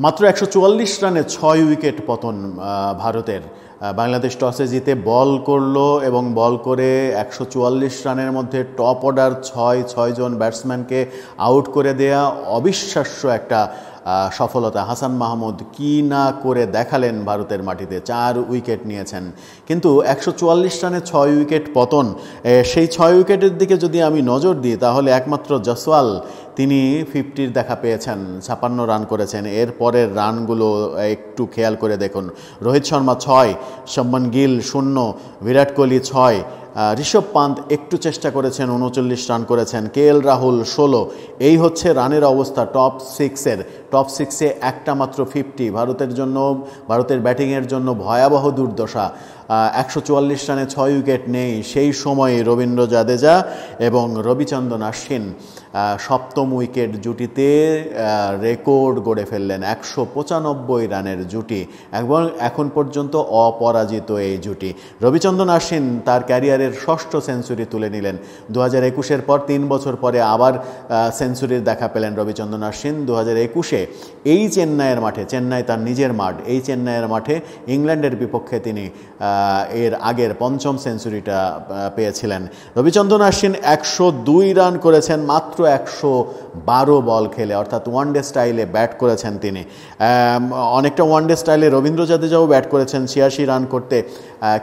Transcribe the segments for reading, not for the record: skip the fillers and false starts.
মাত্র ১৪৪ রানে ৬ উইকেট পতন ভারতের। বাংলাদেশ টসে জিতে বল করলো এবং বল করে ১৪৪ রানের মধ্যে টপ অর্ডার ৬ জন ব্যাটসম্যানকে আউট করে দেয়া অবিশ্বাস্য একটা সফলতা। হাসান মাহমুদ কি না করে দেখালেন ভারতের মাটিতে, ৪ উইকেট নিয়েছেন। কিন্তু ১৪৪ রানে ৬ উইকেট পতন, সেই ৬ উইকেটের দিকে যদি আমি নজর দিই তাহলে একমাত্র জসওয়াল তিনি 50-র দেখা পেয়েছেন, ৫৬ রান করেছেন। এর পরের রানগুলো একটু খেয়াল করে দেখুন। রোহিত শর্মা ৬, শুভমান গিল ০, বিরাট কোহলি ৬, ঋষভ পান্ত একটু চেষ্টা করেছেন, ৩৯ রান করেছেন, KL রাহুল ১৬। এই হচ্ছে রানের অবস্থা টপ 6-এর। টপ 6-এ একটা মাত্র 50 ভারতের জন্য, ভারতের ব্যাটিংয়ের জন্য ভয়াবহ দুর্দশা। ১৪৪ রানে ৬ উইকেট নেই। সেই সময়ে রবীন্দ্র জাদেজা এবং রবিচন্দ্রন আশ্বিন সপ্তম উইকেট জুটিতে রেকর্ড গড়ে ফেললেন। ১৯৫ রানের জুটি এবং এখন পর্যন্ত অপরাজিত এই জুটি। রবিচন্দ্রন আশ্বিন তার ক্যারিয়ারের ৬ষ্ঠ সেঞ্চুরি তুলে নিলেন। ২০২১-এর পর ৩ বছর পরে আবার সেঞ্চুরির দেখা পেলেন রবিচন্দ্রন আশ্বিন। ২০২১-এ এই চেন্নাইয়ের মাঠে, চেন্নাই তার নিজের মাঠ, এই চেন্নাইয়ের মাঠে ইংল্যান্ডের বিপক্ষে তিনি এর আগের ৫ম সেঞ্চুরিটা পেয়েছিলেন। রবিচন্দ্রন আশ্বিন ১০২ রান করেছেন মাত্র ১১২ বল খেলে, অর্থাৎ ওয়ানডে স্টাইলে ব্যাট করেছেন তিনি। অনেকটা ওয়ানডে স্টাইলে রবীন্দ্র জাদেজাও ব্যাট করেছেন, ৮৬ রান করতে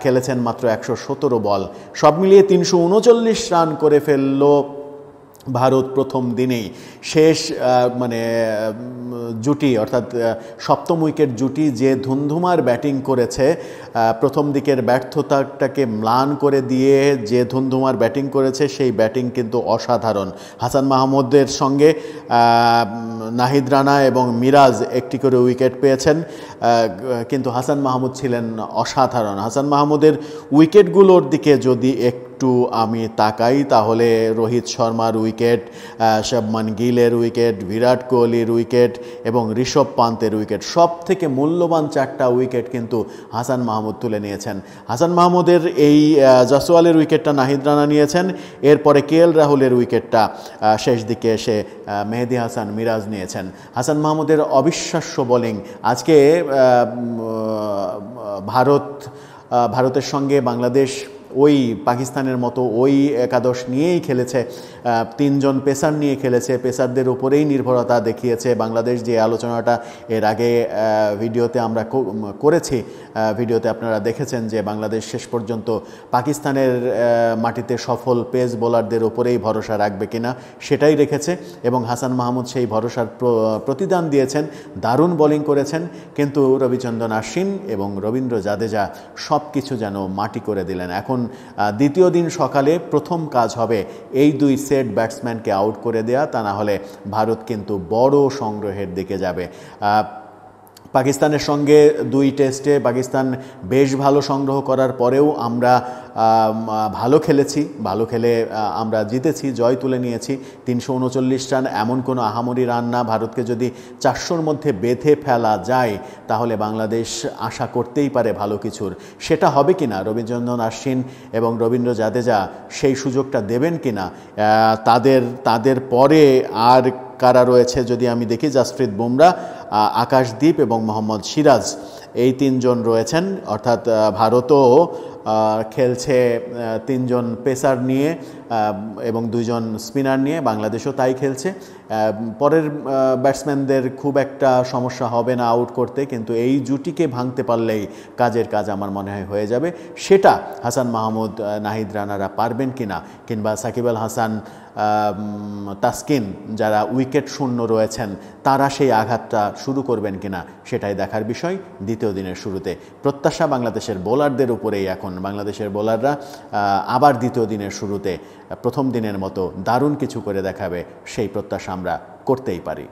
খেলেছেন মাত্র ১১৭ বল। সব মিলিয়ে ৩৩৯ রান করে ফেলল ভারত প্রথম দিনেই। শেষ জুটি অর্থাৎ সপ্তম উইকেট জুটি যে ধুন্ধুমার ব্যাটিং করেছে, প্রথম দিকের ব্যর্থতাটাকে ম্লান করে দিয়ে যে ধুন্ধুমার ব্যাটিং করেছে সেই ব্যাটিং কিন্তু অসাধারণ। হাসান মাহমুদের সঙ্গে নাহিদ রানা এবং মিরাজ একটি করে উইকেট পেয়েছেন, কিন্তু হাসান মাহমুদ ছিলেন অসাধারণ। হাসান মাহমুদের উইকেটগুলোর দিকে যদি একটু আমি তাকাই তাহলে রোহিত শর্মার উইকেট, শুভমান গিলের উইকেট, বিরাট কোহলির উইকেট এবং ঋষভ পান্তের উইকেট, সব থেকে মূল্যবান 4টা উইকেট কিন্তু হাসান মাহমুদ তুলে নিয়েছেন। হাসান মাহমুদের এই জসওয়ালের উইকেটটা নাহিদ রানা নিয়েছেন, এরপরে KL রাহুলের উইকেটটা শেষ দিকে এসে মেহেদি হাসান মিরাজ নিয়েছেন। হাসান মাহমুদের অবিশ্বাস্য বোলিং। আজকে ভারতের সঙ্গে বাংলাদেশ ওই পাকিস্তানের মতো ওই একাদশ নিয়েই খেলেছে, 3 জন পেসার নিয়ে খেলেছে, পেসারদের উপরেই নির্ভরতা দেখিয়েছে বাংলাদেশ। যে আলোচনাটা এর আগে ভিডিওতে আমরা করেছি, ভিডিওতে আপনারা দেখেছেন যে বাংলাদেশ শেষ পর্যন্ত পাকিস্তানের মাটিতে সফল পেস বোলারদের উপরেই ভরসা রাখবে কিনা সেটাই রেখেছে এবং হাসান মাহমুদ সেই ভরসার প্রতিদান দিয়েছেন, দারুণ বোলিং করেছেন। কিন্তু রবিচন্দ্রন আশ্বিন এবং রবীন্দ্র জাদেজা সব কিছু যেন মাটি করে দিলেন। এখন দ্বিতীয় দিন সকালে প্রথম কাজ হবে এই 2 সেট ব্যাটসম্যানকে আউট করে দেয়া, তা না হলে ভারত কিন্তু বড় সংগ্রহের দিকে যাবে। পাকিস্তানের সঙ্গে 2 টেস্টে পাকিস্তান বেশ ভালো সংগ্রহ করার পরেও আমরা ভালো খেলেছি, ভালো খেলে আমরা জিতেছি, জয় তুলে নিয়েছি। ৩৩৯ রান এমন কোনো আহামরি রান না। ভারতকে যদি 400-র মধ্যে বেঁধে ফেলা যায় তাহলে বাংলাদেশ আশা করতেই পারে ভালো কিছুর। সেটা হবে কিনা, রবিচন্দ্রন আশ্বিন এবং রবীন্দ্র জাদেজা সেই সুযোগটা দেবেন কিনা, তাদের পরে আর কারা রয়েছে যদি আমি দেখি, জাসপ্রীত বুমরা, আকাশদীপ এবং মোহাম্মদ সিরাজ, এই 3 জন রয়েছেন। অর্থাৎ ভারতও খেলছে 3 জন পেসার নিয়ে এবং 2 জন স্পিনার নিয়ে, বাংলাদেশও তাই খেলছে। পরের ব্যাটসম্যানদের খুব একটা সমস্যা হবে না আউট করতে, কিন্তু এই জুটিকে ভাঙতে পারলেই কাজের কাজ আমার মনে হয় হয়ে যাবে। সেটা হাসান মাহমুদ, নাহিদ রানারা পারবেন কিনা, কিংবা সাকিব আল হাসান, তাসকিন যারা উইকেট শূন্য রয়েছেন তারা সেই আঘাতটা শুরু করবেন কিনা সেটাই দেখার বিষয় দ্বিতীয় দিনের শুরুতে। প্রত্যাশা বাংলাদেশের বোলারদের উপরেই এখন। বাংলাদেশের বোলাররা আবার দ্বিতীয় দিনের শুরুতে প্রথম দিনের মতো দারুণ কিছু করে দেখাবে, সেই প্রত্যাশা আমরা করতেই পারি।